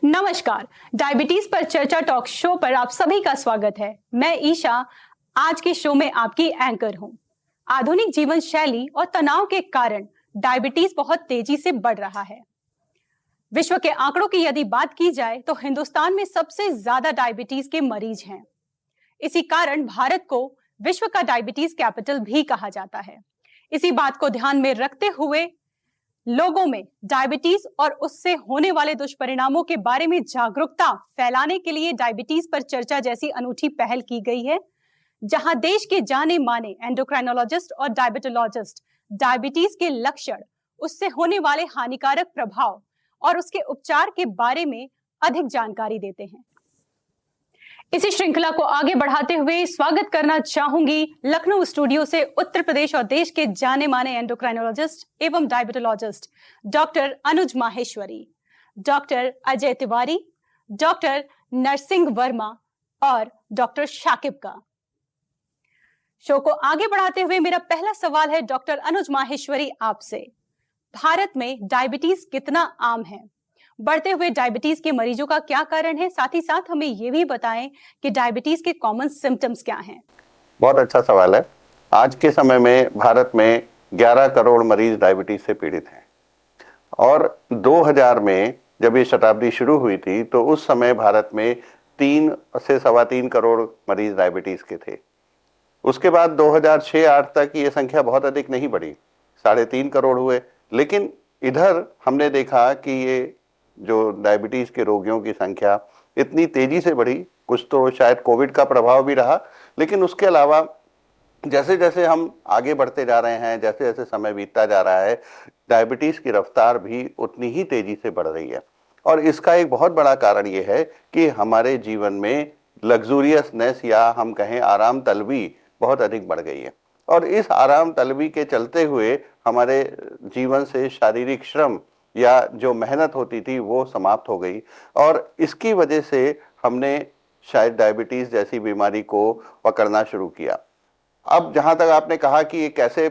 नमस्कार। डायबिटीज पर चर्चा टॉक शो पर आप सभी का स्वागत है। मैं ईशा आज के शो में आपकी एंकर हूं। आधुनिक जीवन शैली और तनाव के कारण डायबिटीज बहुत तेजी से बढ़ रहा है। विश्व के आंकड़ों की यदि बात की जाए तो हिंदुस्तान में सबसे ज्यादा डायबिटीज के मरीज हैं। इसी कारण भारत को विश्व का डायबिटीज कैपिटल भी कहा जाता है। इसी बात को ध्यान में रखते हुए लोगों में डायबिटीज और उससे होने वाले दुष्परिणामों के बारे में जागरूकता फैलाने के लिए डायबिटीज पर चर्चा जैसी अनूठी पहल की गई है, जहां देश के जाने माने एंडोक्राइनोलॉजिस्ट और डायबिटोलॉजिस्ट डायबिटीज के लक्षण, उससे होने वाले हानिकारक प्रभाव और उसके उपचार के बारे में अधिक जानकारी देते हैं। इसी श्रृंखला को आगे बढ़ाते हुए स्वागत करना चाहूंगी लखनऊ स्टूडियो से उत्तर प्रदेश और देश के जाने माने एंडोक्राइनोलॉजिस्ट एवं डायबिटोलॉजिस्ट डॉक्टर अनुज माहेश्वरी, डॉक्टर अजय तिवारी, डॉक्टर नरसिंह वर्मा और डॉक्टर शाकिब का। शो को आगे बढ़ाते हुए मेरा पहला सवाल है डॉक्टर अनुज माहेश्वरी आपसे। भारत में डायबिटीज कितना आम है? बढ़ते हुए डायबिटीज के मरीजों का क्या कारण है? साथ ही साथ हमें ये भी बताएं कि डायबिटीज के कॉमन सिम्टम्स क्या हैं। बहुत अच्छा सवाल है। आज के समय में भारत में 11 करोड़ मरीज डायबिटीज से पीड़ित हैं और 2000 में जब ये शताब्दी शुरू हुई थी तो उस समय भारत में 3 से 3.25 करोड़ मरीज डायबिटीज के थे। उसके बाद 2006-08 तक ये संख्या बहुत अधिक नहीं बढ़ी, 3.5 करोड़ हुए। लेकिन इधर हमने देखा कि ये जो डायबिटीज के रोगियों की संख्या इतनी तेजी से बढ़ी, कुछ तो शायद कोविड का प्रभाव भी रहा, लेकिन उसके अलावा जैसे जैसे हम आगे बढ़ते जा रहे हैं, जैसे जैसे समय बीतता जा रहा है, डायबिटीज की रफ्तार भी उतनी ही तेजी से बढ़ रही है। और इसका एक बहुत बड़ा कारण ये है कि हमारे जीवन में लग्जूरियसनेस या हम कहें आराम तलबी बहुत अधिक बढ़ गई है और इस आराम तलबी के चलते हुए हमारे जीवन से शारीरिक श्रम या जो मेहनत होती थी वो समाप्त हो गई और इसकी वजह से हमने शायद डायबिटीज जैसी बीमारी को पकड़ना शुरू किया। अब जहां तक आपने कहा कि ये कैसे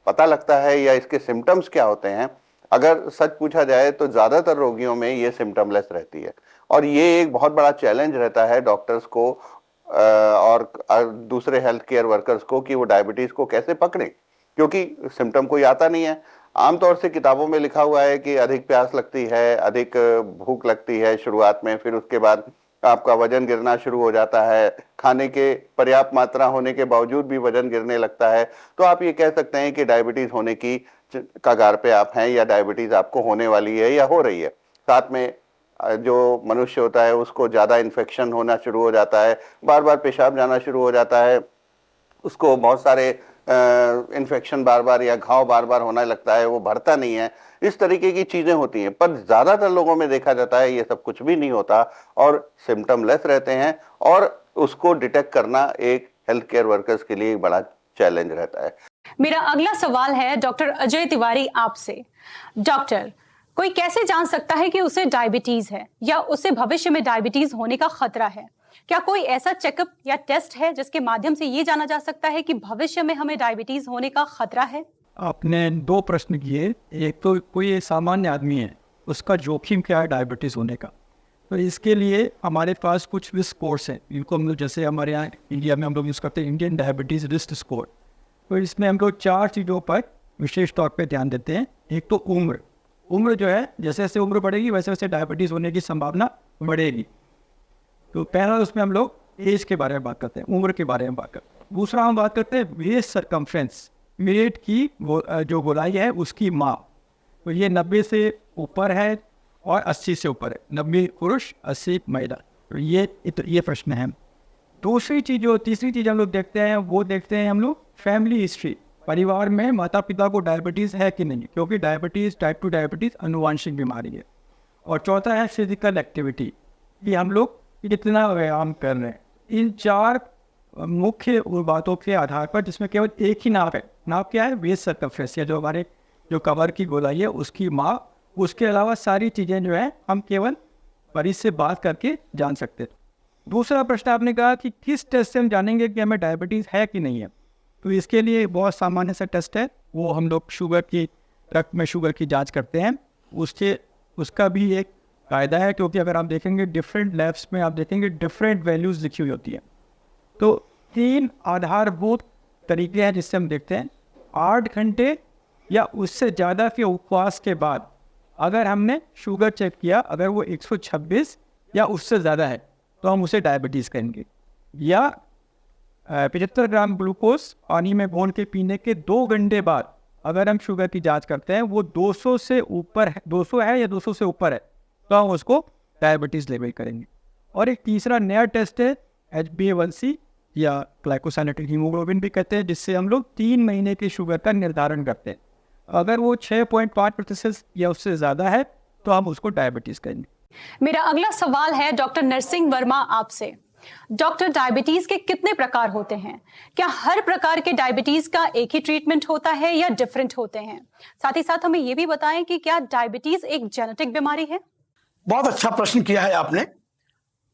पता लगता है या इसके सिम्टम्स क्या होते हैं, अगर सच पूछा जाए तो ज्यादातर रोगियों में ये सिम्टमलेस रहती है और ये एक बहुत बड़ा चैलेंज रहता है डॉक्टर्स को और दूसरे हेल्थ केयर वर्कर्स को कि वो डायबिटीज को कैसे पकड़ें, क्योंकि सिम्टम कोई आता नहीं है। आमतौर से किताबों में लिखा हुआ है कि अधिक प्यास लगती है, अधिक भूख लगती है शुरुआत में, फिर उसके बाद आपका वजन गिरना शुरू हो जाता है, खाने के पर्याप्त मात्रा होने के बावजूद भी वजन गिरने लगता है। तो आप ये कह सकते हैं कि डायबिटीज होने की कगार पे आप हैं या डायबिटीज आपको होने वाली है या हो रही है। साथ में जो मनुष्य होता है उसको ज़्यादा इन्फेक्शन होना शुरू हो जाता है, बार बार पेशाब जाना शुरू हो जाता है, उसको बहुत सारे इन्फेक्शन बार बार या घाव बार बार होने लगता है, वो भरता नहीं है, इस तरीके की चीजें होती हैं। पर ज्यादातर लोगों में देखा जाता है ये सब कुछ भी नहीं होता और सिम्टम लेस रहते हैं और उसको डिटेक्ट करना एक हेल्थ केयर वर्कर्स के लिए एक बड़ा चैलेंज रहता है। मेरा अगला सवाल है डॉक्टर अजय तिवारी आपसे। डॉक्टर, कोई कैसे जान सकता है कि उसे डायबिटीज है या उसे भविष्य में डायबिटीज होने का खतरा है? क्या कोई ऐसा चेकअप या टेस्ट है जिसके माध्यम से ये जाना जा सकता है कि भविष्य में हमें डायबिटीज होने का खतरा है? आपने 2 प्रश्न किए। एक तो कोई सामान्य आदमी है, उसका जोखिम क्या है डायबिटीज होने का, तो इसके लिए हमारे पास कुछ रिस्क स्कोर्स हैं। इनको हम लोग जैसे हमारे यहाँ इंडिया में हम लोग यूज़ करते हैं इंडियन डायबिटीज रिस्क स्कोर। तो इसमें हम लोग 4 चीज़ों पर विशेष तौर पर ध्यान देते हैं। एक तो उम्र जो है, जैसे जैसे उम्र बढ़ेगी वैसे वैसे डायबिटीज़ होने की संभावना बढ़ेगी। तो पहला उसमें हम लोग एज के बारे में बात करते हैं, उम्र के बारे में बात करते हैं। दूसरा हम बात करते हैं वेस्ट सरकमफ्रेंस, पेट की जो गोलाई है उसकी माप। तो ये 90 से ऊपर है और 80 से ऊपर है, 90 पुरुष 80 महिला। तो ये प्रश्न है। तीसरी चीज़ हम लोग देखते हैं, वो देखते हैं हम लोग फैमिली हिस्ट्री, परिवार में माता पिता को डायबिटीज़ है कि नहीं, क्योंकि डायबिटीज़ टाइप 2 डायबिटीज़ अनुवांशिक बीमारी है। और चौथा है फिजिकल एक्टिविटी, कि हम लोग कितना व्यायाम कर रहे हैं। इन 4 मुख्य बातों के आधार पर, जिसमें केवल एक ही नाप है, नाप क्या है, वेस्ट सरकमफ्रेंस, या जो हमारे जो कमर की गोलाई है उसकी माप। उसके अलावा सारी चीज़ें जो है हम केवल मरीज से बात करके जान सकते हैं। दूसरा प्रश्न आपने कहा कि किस टेस्ट से हम जानेंगे कि हमें डायबिटीज़ है कि नहीं है। तो इसके लिए बहुत सामान्य सा टेस्ट है, वो हम लोग रक्त में शुगर की जाँच करते हैं। उसका भी एक कायदा है, क्योंकि अगर आप देखेंगे डिफरेंट लैब्स में आप देखेंगे डिफरेंट वैल्यूज़ लिखी हुई होती है। तो 3 आधारभूत तरीके हैं जिससे हम देखते हैं 8 घंटे या उससे ज़्यादा के उपवास के बाद अगर हमने शुगर चेक किया, अगर वो 126 या उससे ज़्यादा है तो हम उसे डायबिटीज़ कहेंगे। या 75 ग्राम ग्लूकोज पानी में घोल के पीने के 2 घंटे बाद अगर हम शुगर की जांच करते हैं वो 200 से ऊपर है, 200 है या 200 से ऊपर है, तो हम उसको डायबिटीज़ लेबल करेंगे। और एक तीसरा नया टेस्ट है HbA1c या ग्लाइकोसाइलेटेड हीमोग्लोबिन भी कहते हैं, जिससे हम लोग 3 महीने की शुगर का निर्धारण करते हैं। अगर वो 6.5% या उससे ज़्यादा है तो हम उसको डायबिटीज़ कहेंगे। मेरा अगला सवाल है डॉक्टर नरसिंह वर्मा आपसे। डॉक्टर, डायबिटीज के कितने प्रकार होते हैं? क्या हर प्रकार के डायबिटीज का एक ही ट्रीटमेंट होता है या डिफरेंट होते हैं? साथ ही साथ हमें यह भी बताएं कि क्या डायबिटीज एक जेनेटिक बीमारी है? बहुत अच्छा प्रश्न किया है आपने।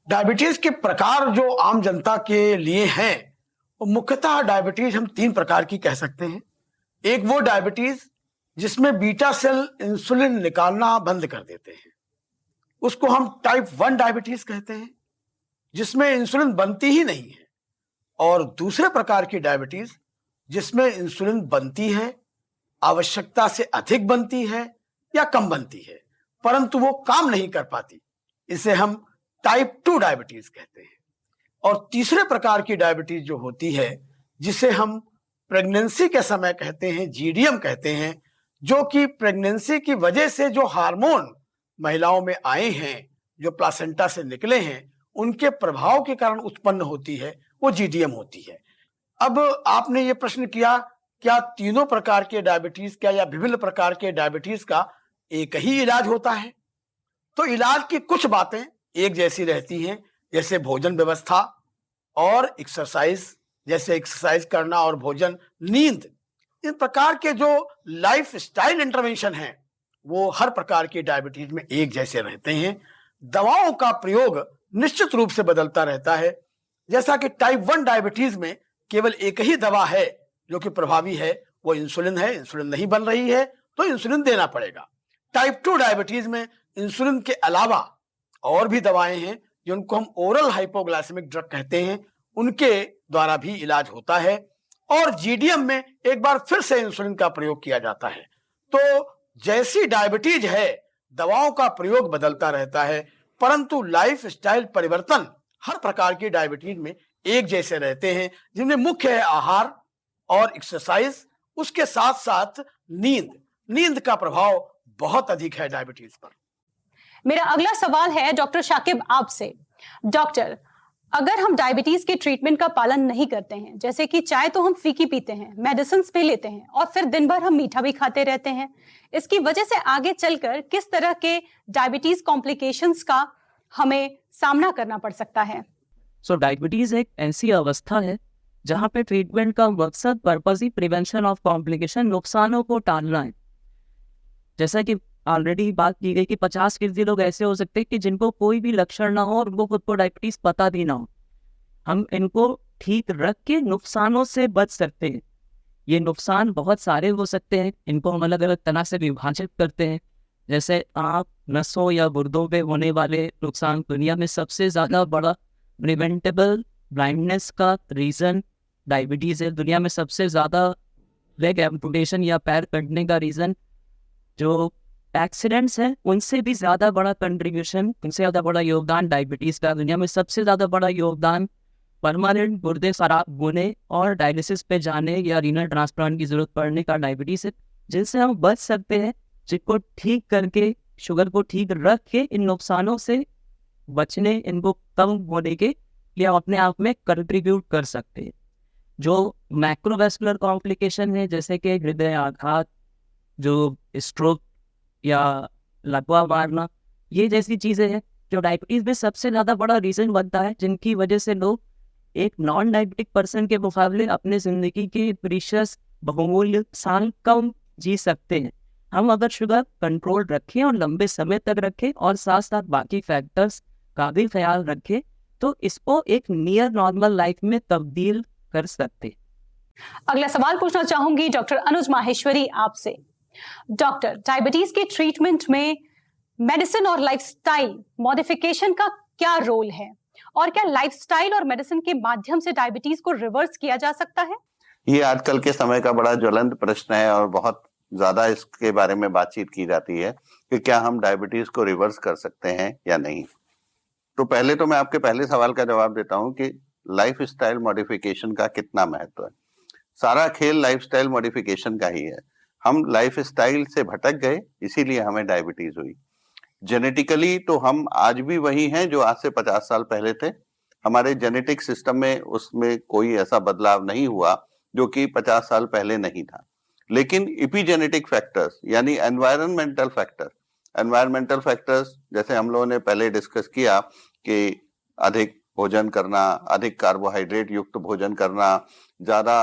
डायबिटीज के प्रकार जो आम जनता के लिए हैं, वो मुख्यतः डायबिटीज हम 3 प्रकार की कह सकते हैं। एक वो डायबिटीज जिसमें बीटा सेल इंसुलिन निकालना बंद कर देते हैं, उसको हम टाइप 1 डायबिटीज कहते हैं, जिसमें इंसुलिन बनती ही नहीं है। और दूसरे प्रकार की डायबिटीज जिसमें इंसुलिन बनती है, आवश्यकता से अधिक बनती है या कम बनती है, परंतु वो काम नहीं कर पाती, इसे हम टाइप 2 डायबिटीज कहते हैं। और तीसरे प्रकार की डायबिटीज जो होती है, जिसे हम प्रेगनेंसी के समय कहते हैं, जीडीएम कहते हैं, जो कि प्रेगनेंसी की वजह से जो हार्मोन महिलाओं में आए हैं, जो प्लासेंटा से निकले हैं, उनके प्रभाव के कारण उत्पन्न होती है, वो जीडीएम होती है। अब आपने ये प्रश्न किया, क्या तीनों प्रकार के डायबिटीज का या विभिन्न प्रकार के डायबिटीज का एक ही इलाज होता है? तो इलाज की कुछ बातें एक जैसी रहती हैं, जैसे भोजन व्यवस्था और एक्सरसाइज, जैसे एक्सरसाइज करना और भोजन, नींद, इन प्रकार के जो लाइफ स्टाइल इंटरवेंशन हैं, वो हर प्रकार की डायबिटीज में एक जैसे रहते हैं। दवाओं का प्रयोग निश्चित रूप से बदलता रहता है। जैसा कि टाइप 1 डायबिटीज में केवल एक ही दवा है जो कि प्रभावी है, वो इंसुलिन है। इंसुलिन नहीं बन रही है तो इंसुलिन देना पड़ेगा। टाइप 2 डायबिटीज में इंसुलिन के अलावा और भी दवाएं हैं जिनको हम ओरल हाइपोग्लाइसेमिक ड्रग कहते हैं, उनके द्वारा भी इलाज होता है। और जीडीएम में एक बार फिर से इंसुलिन का प्रयोग किया जाता है। तो जैसी डायबिटीज है, दवाओं का प्रयोग बदलता रहता है, परंतु लाइफ स्टाइल परिवर्तन हर प्रकार की डायबिटीज में एक जैसे रहते हैं, जिनमें मुख्य है आहार और एक्सरसाइज, उसके साथ साथ नींद का प्रभाव बहुत अधिक है डायबिटीज पर। मेरा अगला सवाल है डॉक्टर शाकिब आपसे। डॉक्टर, अगर हम डायबिटीज के ट्रीटमेंट का पालन नहीं करते हैं, जैसे कि चाय तो हम फीकी पीते हैं, मेडिसिन भी लेते हैं और फिर दिन भर हम मीठा भी खाते रहते हैं, इसकी वजह से आगे चलकर किस तरह के डायबिटीज कॉम्प्लिकेशंस का हमें सामना करना पड़ सकता है? डायबिटीज एक ऐसी अवस्था है जहाँ पे ट्रीटमेंट का मकसद purpose he prevention of complication, नुकसानों को टालना है। जैसा कि ऑलरेडी बात की गई कि 50% लोग ऐसे हो सकते हैं कि जिनको कोई भी लक्षण ना हो और उनको खुद को डायबिटीज पता भी ना हो। हम इनको ठीक रख के नुकसानों से बच सकते हैं। ये नुकसान बहुत सारे हो सकते हैं, इनको हम अलग अलग तरह से विभाजित करते हैं। जैसे आँख, नसों या गुर्दों पे होने वाले नुकसान दुनिया में सबसे ज़्यादा बड़ा प्रिवेंटेबल ब्लाइंडनेस का रीज़न डायबिटीज़ है। दुनिया में सबसे ज़्यादा लेग एम्पुटेशन या पैर कटने का रीज़न जो एक्सीडेंट्स हैं, उनसे भी ज़्यादा बड़ा कंट्रीब्यूशन, उनसे ज़्यादा बड़ा योगदान डायबिटीज़ का। दुनिया में सबसे ज़्यादा बड़ा योगदान परमानेंट गुर्दे खराब होने और डायलिसिस पे जाने या रीनल ट्रांसप्लांट की ज़रूरत पड़ने का डायबिटीज़ है, जिनसे हम बच सकते हैं, जिनको ठीक करके, शुगर को ठीक रख के इन नुकसानों से बचने, इनको कम होने के लिए अपने आप में कंट्रीब्यूट कर सकते हैं। जो मैक्रोवेस्कुलर कॉम्प्लिकेशन है, जैसे कि हृदय आघात, जो स्ट्रोक या लकवा मारना, ये जैसी चीज़ें हैं जो डायबिटीज़ में सबसे ज़्यादा बड़ा रीज़न बनता है, जिनकी वजह से लोग एक नॉन डायबिटिक पर्सन के मुकाबले अपने ज़िंदगी के प्रीशियस बहुमूल्य साल कम जी सकते हैं। हम अगर शुगर कंट्रोल रखें और लंबे समय तक रखें और साथ साथ बाकी फैक्टर्स का भी ख्याल रखें, तो इसको एक नियर नॉर्मल लाइफ में तब्दील कर सकते हैं। अगला सवाल पूछना चाहूंगी डॉक्टर अनुज माहेश्वरी आपसे। डॉक्टर, डायबिटीज के ट्रीटमेंट में मेडिसिन और लाइफस्टाइल मॉडिफिकेशन का क्या रोल है, और क्या लाइफस्टाइल और मेडिसिन के माध्यम से डायबिटीज को रिवर्स किया जा सकता है? ये आजकल के समय का बड़ा ज्वलंत प्रश्न है और बहुत ज्यादा इसके बारे में बातचीत की जाती है कि क्या हम डायबिटीज को रिवर्स कर सकते हैं या नहीं। तो पहले तो मैं आपके पहले सवाल का जवाब देता हूं कि लाइफस्टाइल मॉडिफिकेशन का कितना महत्व है। सारा खेल लाइफस्टाइल मॉडिफिकेशन का ही है। हम लाइफस्टाइल से भटक गए, इसीलिए हमें डायबिटीज हुई। जेनेटिकली तो हम आज भी वही हैं जो आज से 50 साल पहले थे। हमारे जेनेटिक सिस्टम में उसमें कोई ऐसा बदलाव नहीं हुआ जो कि 50 साल पहले नहीं था। लेकिन इपिजेनेटिक फैक्टर्स यानी एनवायरमेंटल फैक्टर्स जैसे हम लोगों ने पहले डिस्कस किया कि अधिक भोजन करना, अधिक कार्बोहाइड्रेट युक्त भोजन करना, ज्यादा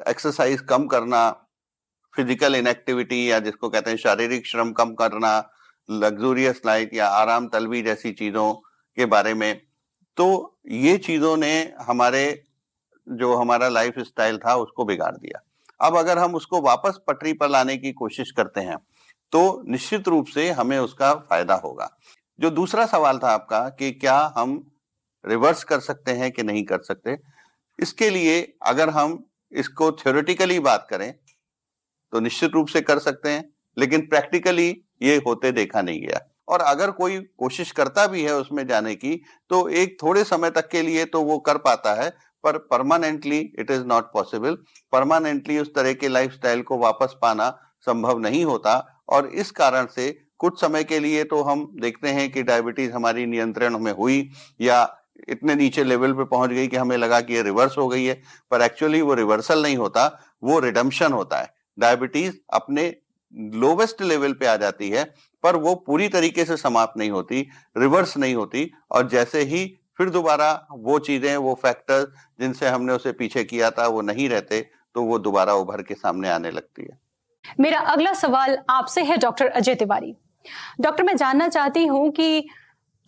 एक्सरसाइज कम करना, फिजिकल इनएक्टिविटी या जिसको कहते हैं शारीरिक श्रम कम करना, लग्जूरियस लाइफ या आराम तलबी जैसी चीजों के बारे में, तो ये चीजों ने हमारा लाइफ स्टाइल था उसको बिगाड़ दिया। अब अगर हम उसको वापस पटरी पर लाने की कोशिश करते हैं तो निश्चित रूप से हमें उसका फायदा होगा। जो दूसरा सवाल था आपका कि क्या हम रिवर्स कर सकते हैं कि नहीं कर सकते, इसके लिए अगर हम इसको थ्योरेटिकली बात करें तो निश्चित रूप से कर सकते हैं, लेकिन प्रैक्टिकली ये होते देखा नहीं गया। और अगर कोई कोशिश करता भी है उसमें जाने की तो एक थोड़े समय तक के लिए तो वो कर पाता है, पर permanently it is not possible. Permanently उस तरह के लाइफस्टाइल को वापस पाना संभव नहीं होता और इस कारण से कुछ समय के लिए तो हम देखते हैं कि डायबिटीज हमारी नियंत्रण में हुई या इतने नीचे लेवल पे पहुंच गई कि हमें लगा कि ये रिवर्स हो गई है, पर एक्चुअली वो रिवर्सल नहीं होता, वो रिडम्पशन होता है। डायबिटीज अपने लोवेस्ट लेवल पे आ जाती है पर वो पूरी तरीके से समाप्त नहीं होती, रिवर्स नहीं होती, और जैसे ही फिर दोबारा वो चीजें, वो फैक्टर्स जिनसे हमने उसे पीछे किया था वो नहीं रहते तो वो दोबारा उभर के सामने आने लगती है। मेरा अगला सवाल आपसे है डॉक्टर अजय तिवारी। डॉक्टर, मैं जानना चाहती हूं कि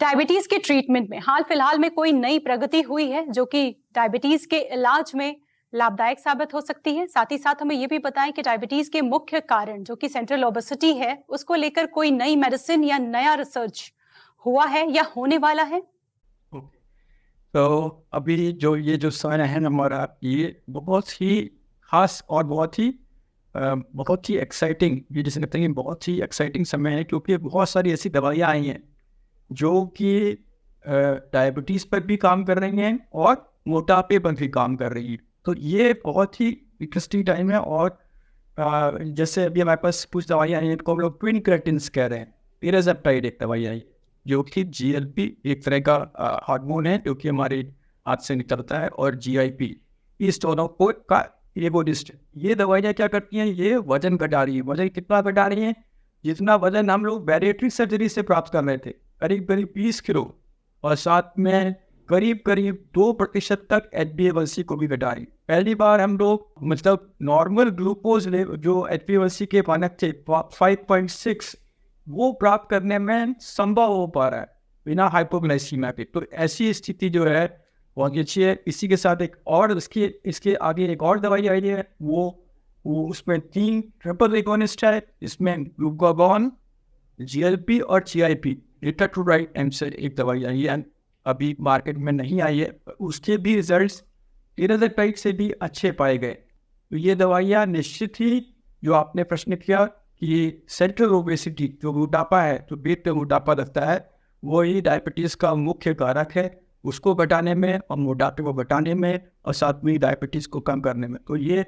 डायबिटीज के ट्रीटमेंट में हाल फिलहाल में कोई नई प्रगति हुई है जो कि डायबिटीज के इलाज में लाभदायक साबित हो सकती है। साथ ही साथ हमें यह भी बताएं कि डायबिटीज के मुख्य कारण जो कि सेंट्रल ओबेसिटी है उसको लेकर कोई नई मेडिसिन या नया रिसर्च हुआ है या होने वाला है। तो अभी जो समय है हमारा, ये बहुत ही खास और बहुत ही एक्साइटिंग, ये जिसे कहते हैं बहुत ही एक्साइटिंग समय है, क्योंकि बहुत सारी ऐसी दवाइयाँ आई हैं जो कि डायबिटीज़ पर भी काम कर रही हैं और मोटापे पर भी काम कर रही हैं। तो ये बहुत ही इंटरेस्टिंग टाइम है। और जैसे अभी हमारे पास कुछ दवाइयाँ हैं इनको हम लोग ट्विन क्रेटिन्स कह रहे हैं। तिराज़ेप्टाइड एक दवाई आई जो कि GLP एक तरह का हार्मोन है जो कि हमारे हाथ से निकलता है, और GIP, इस दोनों को का एगोनिस्ट। ये दवाइयाँ क्या करती हैं, ये वजन घटा रही है। वजन कितना घटा रही है? जितना वजन हम लोग बैरिएट्रिक सर्जरी से प्राप्त कर रहे थे, करीब 20 किलो, और साथ में करीब 2% तक HbA1c को भी घटा रही। पहली बार हम लोग मतलब नॉर्मल ग्लूकोज जो HbA1c के मानक थे 5.6 वो प्राप्त करने में संभव हो पा रहा है बिना हाइपोग्लाइसीमिया के। तो ऐसी स्थिति जो है बहुत अच्छी है। इसी के साथ एक और इसके आगे एक और दवाई आई है, वो उसमें 3 ट्रिपल एगोनिस्ट है। इसमें ग्लूकागॉन, GLP और GIP, लिटाट्रुराइड एमसेल एक दवाई आई है, अभी मार्केट में नहीं आई है, उसके भी रिजल्ट्स तिराज़ेप्टाइड से भी अच्छे पाए गए। तो ये दवाइयाँ निश्चित ही, जो आपने प्रश्न किया कि सेंट्रल ओबेसिटी जो मोटापा है, जो पेट पे मोटापा लगता है, वो ही डायबिटीज़ का मुख्य कारक है, उसको घटाने में और मोटापे को घटाने में और साथ में डायबिटीज़ को कम करने में। तो ये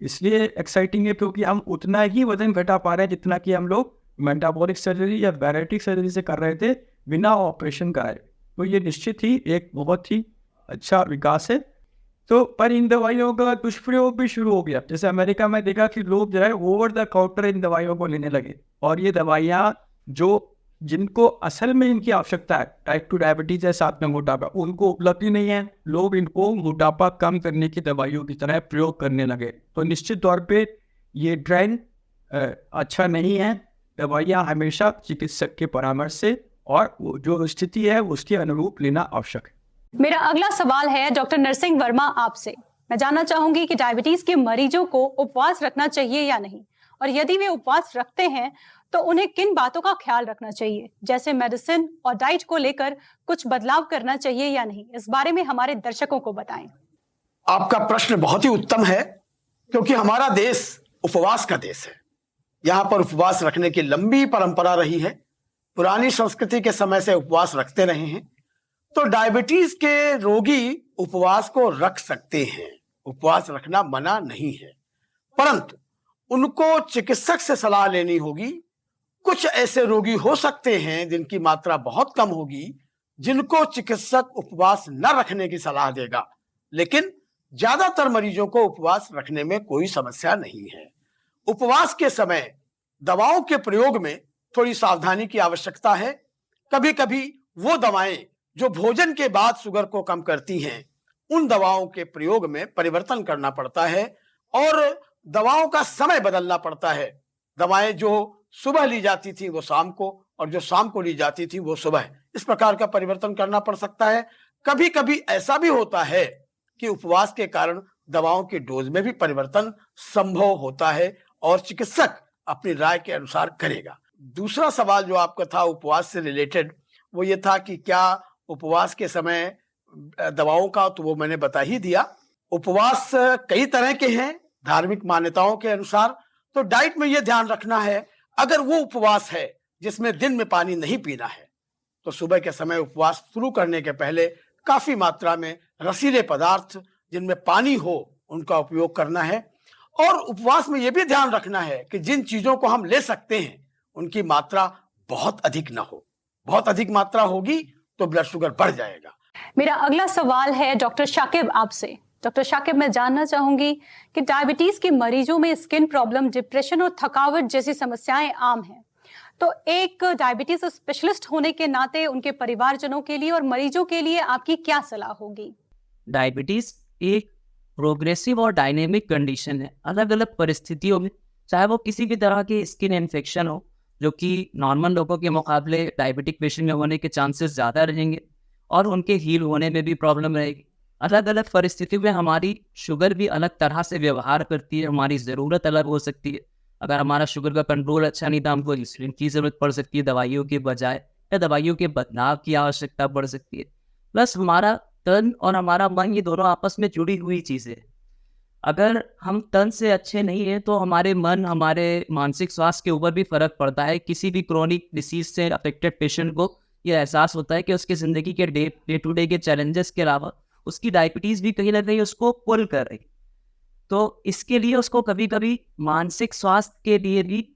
इसलिए एक्साइटिंग है क्योंकि हम उतना ही वजन घटा पा रहे हैं जितना कि हम लोग मेटाबॉलिक सर्जरी या बैरिएट्रिक सर्जरी से कर रहे थे बिना ऑपरेशन कराए। तो ये निश्चित ही एक बहुत ही अच्छा विकास है। तो पर इन दवाइयों का दुष्प्रयोग भी शुरू हो गया। जैसे अमेरिका में देखा कि लोग जो है ओवर द काउंटर इन दवाइयों को लेने लगे, और ये दवाइयाँ जिनको असल में इनकी आवश्यकता है, टाइप 2 डायबिटीज है साथ में मोटापा, उनको उपलब्ध ही नहीं है। लोग इनको मोटापा कम करने की दवाइयों की तरह प्रयोग करने लगे। तो निश्चित तौर पे ये ट्रेंड अच्छा नहीं है। दवाइयाँ हमेशा चिकित्सक के परामर्श से और जो स्थिति है उसके अनुरूप लेना आवश्यक है। मेरा अगला सवाल है डॉक्टर नरसिंह वर्मा आपसे। मैं जानना चाहूंगी कि डायबिटीज के मरीजों को उपवास रखना चाहिए या नहीं, और यदि वे उपवास रखते हैं तो उन्हें किन बातों का ख्याल रखना चाहिए, जैसे मेडिसिन और डाइट को लेकर कुछ बदलाव करना चाहिए या नहीं? इस बारे में हमारे दर्शकों को बताएं। आपका प्रश्न बहुत ही उत्तम है, क्योंकि हमारा देश उपवास का देश है। यहाँ पर उपवास रखने की लंबी परंपरा रही है। पुरानी संस्कृति के समय से उपवास रखते रहे हैं। तो डायबिटीज के रोगी उपवास को रख सकते हैं, उपवास रखना मना नहीं है, परंतु उनको चिकित्सक से सलाह लेनी होगी। कुछ ऐसे रोगी हो सकते हैं जिनकी मात्रा बहुत कम होगी, जिनको चिकित्सक उपवास न रखने की सलाह देगा, लेकिन ज्यादातर मरीजों को उपवास रखने में कोई समस्या नहीं है। उपवास के समय दवाओं के प्रयोग में थोड़ी सावधानी की आवश्यकता है। कभी कभी वो दवाएं जो भोजन के बाद शुगर को कम करती हैं, उन दवाओं के प्रयोग में परिवर्तन करना पड़ता है और दवाओं का समय बदलना पड़ता है। दवाएं जो सुबह ली जाती थी वो शाम को, और जो शाम को ली जाती थी वो सुबह, इस प्रकार का परिवर्तन करना पड़ सकता है। कभी कभी ऐसा भी होता है कि उपवास के कारण दवाओं के डोज में भी परिवर्तन संभव होता है और चिकित्सक अपनी राय के अनुसार करेगा। दूसरा सवाल जो आपका था उपवास से रिलेटेड, वो ये था कि क्या उपवास के समय दवाओं का, तो वो मैंने बता ही दिया। उपवास कई तरह के हैं धार्मिक मान्यताओं के अनुसार। तो डाइट में ये ध्यान रखना है, अगर वो उपवास है जिसमें दिन में पानी नहीं पीना है, तो सुबह के समय उपवास शुरू करने के पहले काफी मात्रा में रसीले पदार्थ जिनमें पानी हो उनका उपयोग करना है। और उपवास में यह भी ध्यान रखना है कि जिन चीजों को हम ले सकते हैं उनकी मात्रा बहुत अधिक ना हो। बहुत अधिक मात्रा होगी तो ब्लड शुगर बढ़ जाएगा। मेरा अगला सवाल है डॉक्टर शाकिब आपसे। डॉक्टर शाकिब, मैं जानना चाहूंगी कि डायबिटीज के मरीजों में स्किन प्रॉब्लम, डिप्रेशन और थकावट जैसी समस्याएं आम हैं। तो एक डायबिटीज स्पेशलिस्ट होने के नाते उनके परिवारजनों के लिए और मरीजों के लिए आपकी क्या सलाह होगी? डायबिटीज एक प्रोग्रेसिव और डायनेमिक कंडीशन है। अलग अलग परिस्थितियों में, चाहे वो किसी भी तरह की स्किन इन्फेक्शन हो, जो कि नॉर्मल लोगों के मुकाबले डायबिटिक पेशेंट में होने के चांसेस ज़्यादा रहेंगे और उनके हील होने में भी प्रॉब्लम रहेगी। अलग अलग परिस्थितियों में हमारी शुगर भी अलग तरह से व्यवहार करती है, हमारी ज़रूरत अलग हो सकती है। अगर हमारा शुगर का कंट्रोल अच्छा नहीं था, हमको इंसुलिन की ज़रूरत पड़ सकती है दवाइयों के बजाय, या दवाइयों के बदलाव की आवश्यकता पड़ सकती है। प्लस हमारा तन और हमारा मन, ये दोनों आपस में जुड़ी हुई चीज़ें। अगर हम तन से अच्छे नहीं हैं तो हमारे मन, हमारे मानसिक स्वास्थ्य के ऊपर भी फर्क पड़ता है। किसी भी क्रोनिक डिसीज से अफेक्टेड पेशेंट को यह एहसास होता है कि उसकी ज़िंदगी के डे टू डे के चैलेंजेस के अलावा उसकी डायबिटीज़ भी कहीं ना कहीं उसको पुल कर रही। तो इसके लिए उसको कभी कभी मानसिक स्वास्थ्य के लिए भी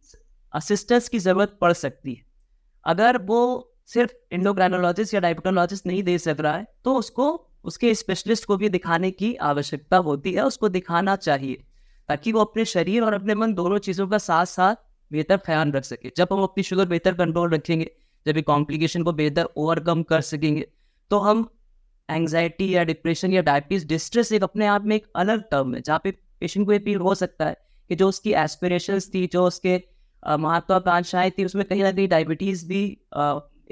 असिस्टेंस की ज़रूरत पड़ सकती है। अगर वो सिर्फ एंडोक्राइनोलॉजिस्ट या डायबिटोलॉजिस्ट नहीं दे सक रहा है तो उसको उसके स्पेशलिस्ट को भी दिखाने की आवश्यकता होती है। उसको दिखाना चाहिए ताकि वो अपने शरीर और अपने मन दोनों चीज़ों का साथ साथ बेहतर ख्याल रख सके। जब हम अपनी शुगर बेहतर कंट्रोल रखेंगे, जब ये कॉम्प्लिकेशन को बेहतर ओवरकम कर सकेंगे, तो हम एंग्जाइटी या डिप्रेशन या डायबिटीज डिस्ट्रेस एक अपने आप में एक अलग टर्म है, जहाँ पे पेशेंट को ये फील हो सकता है कि जो उसकी एस्पिरेशंस थी, जो उसके महत्वाकांक्षाएं थी, उसमें कहीं ना कहीं डायबिटीज भी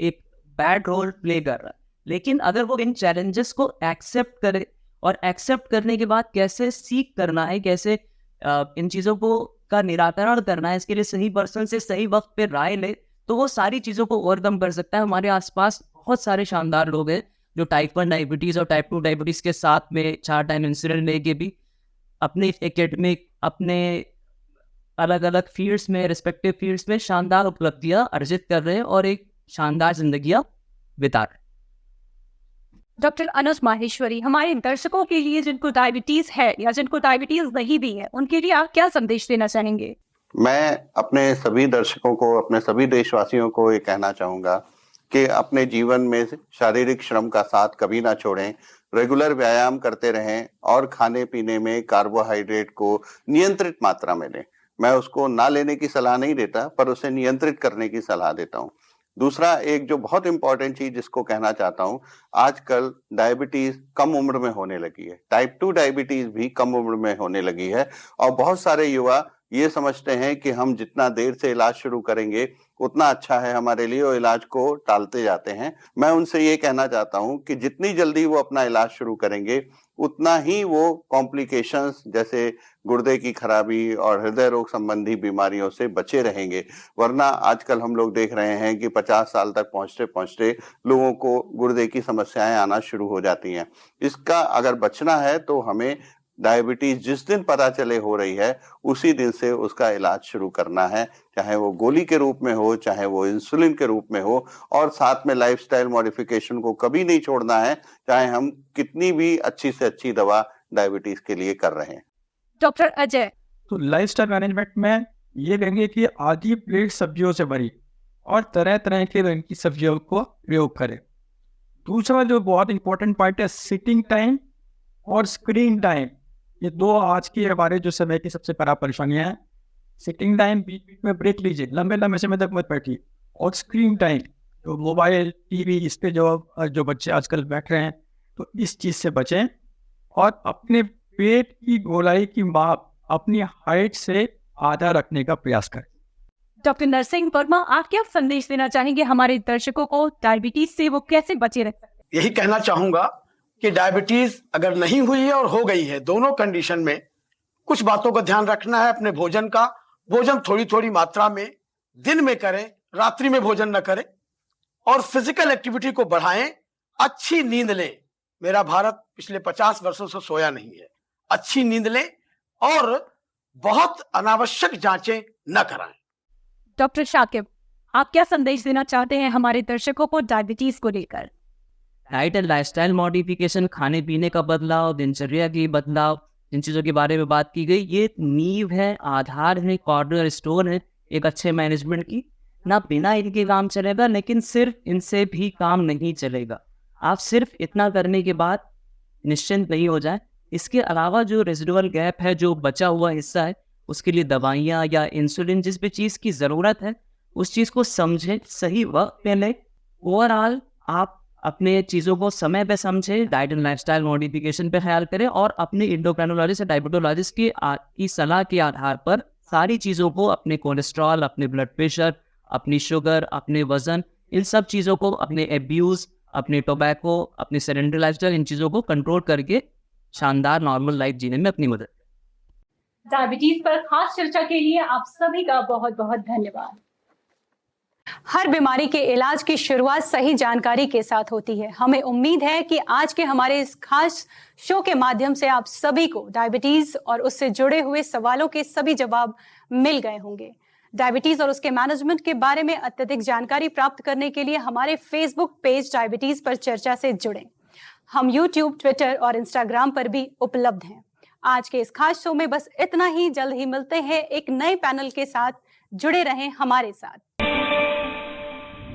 एक बैड रोल प्ले कर रहा है। लेकिन अगर वो इन चैलेंजेस को एक्सेप्ट करे और एक्सेप्ट करने के बाद कैसे सीख करना है, कैसे इन चीज़ों को का निराकरण करना है, इसके लिए सही पर्सन से सही वक्त पे राय ले, तो वो सारी चीज़ों को ओवरकम कर सकता है। हमारे आसपास बहुत सारे शानदार लोग हैं जो टाइप 1 डायबिटीज़ और टाइप 2 डायबिटीज़ के साथ में 4 टाइम इंसुलिन लेके भी अपने एकेडमिक, अपने अलग अलग फील्ड्स में, रिस्पेक्टिव फील्ड्स में शानदार उपलब्धियां अर्जित कर रहे हैं और एक शानदार जिंदगियां बिता रहे हैं। डॉक्टर अनुज माहेश्वरी, हमारे दर्शकों के लिए जिनको डायबिटीज है या जिनको डायबिटीज नहीं भी है, उनके लिए आप क्या संदेश देना चाहेंगे? मैं अपने सभी दर्शकों को, अपने सभी देशवासियों को ये कहना चाहूँगा कि अपने जीवन में शारीरिक श्रम का साथ कभी ना छोड़ें, रेगुलर व्यायाम करते रहें और खाने पीने में कार्बोहाइड्रेट को नियंत्रित मात्रा में लें। मैं उसको ना लेने की सलाह नहीं देता, पर उसे नियंत्रित करने की सलाह देता हूँ। दूसरा, एक जो बहुत इंपॉर्टेंट चीज जिसको कहना चाहता हूँ, आजकल डायबिटीज कम उम्र में होने लगी है, टाइप 2 डायबिटीज भी कम उम्र में होने लगी है और बहुत सारे युवा ये समझते हैं कि हम जितना देर से इलाज शुरू करेंगे उतना अच्छा है हमारे लिए, और इलाज को टालते जाते हैं। मैं उनसे ये कहना चाहता हूं कि जितनी जल्दी वो अपना इलाज शुरू करेंगे उतना ही वो कॉम्प्लिकेशंस जैसे गुर्दे की खराबी और हृदय रोग संबंधी बीमारियों से बचे रहेंगे। वरना आजकल हम लोग देख रहे हैं कि 50 साल तक पहुंचते पहुंचते लोगों को गुर्दे की समस्याएं आना शुरू हो जाती हैं। इसका अगर बचना है तो हमें डायबिटीज जिस दिन पता चले हो रही है उसी दिन से उसका इलाज शुरू करना है, चाहे वो गोली के रूप में हो, चाहे वो इंसुलिन के रूप में हो, और साथ में लाइफस्टाइल मॉडिफिकेशन को कभी नहीं छोड़ना है, चाहे हम कितनी भी अच्छी से अच्छी दवा डायबिटीज के लिए कर रहे हैं। डॉक्टर अजय, तो लाइफस्टाइल मैनेजमेंट में ये कहेंगे कि आधी प्लेट सब्जियों से भरी और तरह तरह के रंग की सब्जियों को प्रयोग करें। दूसरा जो बहुत इंपॉर्टेंट पार्ट है, सिटिंग टाइम और स्क्रीन टाइम। ये दो आज की हमारे जो समय की सबसे बड़ा परेशानियां हैं। सिटिंग टाइम, बीच बीच में ब्रेक लीजिए, लंबे लंबे समय तक मत बैठिए। और स्क्रीन टाइम, तो मोबाइल, टीवी, इस पे जो बच्चे आजकल बैठ रहे हैं, तो इस चीज़ से बचें। और अपने पेट की गोलाई की माप अपनी हाइट से आधा रखने का प्रयास करें। डॉक्टर नरसिंह वर्मा, आप क्या संदेश देना चाहेंगे हमारे दर्शकों को, डायबिटीज से वो कैसे बचे रह सकते हैं? यही कहना चाहूंगा कि डायबिटीज अगर नहीं हुई है और हो गई है, दोनों कंडीशन में कुछ बातों का ध्यान रखना है। अपने भोजन का, भोजन थोड़ी थोड़ी मात्रा में दिन में करें, रात्रि में भोजन न करें, और फिजिकल एक्टिविटी को बढ़ाएं, अच्छी नींद लें। मेरा भारत पिछले 50 वर्षों से सोया नहीं है। अच्छी नींद लें और बहुत अनावश्यक जांचें न कराएं। डॉक्टर शाकिब, आप क्या संदेश देना चाहते हैं हमारे दर्शकों को डायबिटीज को लेकर? डाइट एंड लाइफस्टाइल मॉडिफिकेशन, खाने पीने का बदलाव, दिनचर्या की बदलाव, जिन चीज़ों के बारे में बात की गई, ये नींव है, आधार है, कॉर्नर स्टोन है एक अच्छे मैनेजमेंट की। ना बिना इनके काम चलेगा, लेकिन सिर्फ इनसे भी काम नहीं चलेगा। आप सिर्फ इतना करने के बाद निश्चिंत नहीं हो जाए। इसके अलावा जो रेजिडुअल गैप है, जो बचा हुआ हिस्सा है, उसके लिए दवाइयाँ या इंसुलिन, जिस भी चीज़ की ज़रूरत है उस चीज़ को समझें, सही वक्त पे लें। ओवरऑल आप अपने चीज़ों को समय पे समझें, डाइट एंड लाइफस्टाइल मॉडिफिकेशन पे ख्याल करें, और अपने इंडोक्राइनोलॉजिस्ट या डायबिटोलॉजिस्ट की सलाह के आधार पर सारी चीज़ों को, अपने कोलेस्ट्रॉल, अपने ब्लड प्रेशर, अपनी शुगर, अपने वज़न, इन सब चीज़ों को, अपने एब्यूज़, अपने टोबैको, अपनी सेडेंटरी लाइफस्टाइल, इन चीज़ों को कंट्रोल करके शानदार नॉर्मल लाइफ जीने में अपनी मदद। डायबिटीज पर खास चर्चा के लिए आप सभी का बहुत बहुत धन्यवाद। हर बीमारी के इलाज की शुरुआत सही जानकारी के साथ होती है। हमें उम्मीद है कि आज के हमारे इस खास शो के माध्यम से आप सभी को डायबिटीज और उससे जुड़े हुए सवालों के सभी जवाब मिल गए होंगे। डायबिटीज और उसके मैनेजमेंट के बारे में अत्यधिक जानकारी प्राप्त करने के लिए हमारे फेसबुक पेज डायबिटीज पर चर्चा से जुड़ें। हम यूट्यूब, ट्विटर और इंस्टाग्राम पर भी उपलब्ध हैं। आज के इस खास शो में बस इतना ही। जल्द ही मिलते हैं एक नए पैनल के साथ। जुड़े रहें हमारे साथ।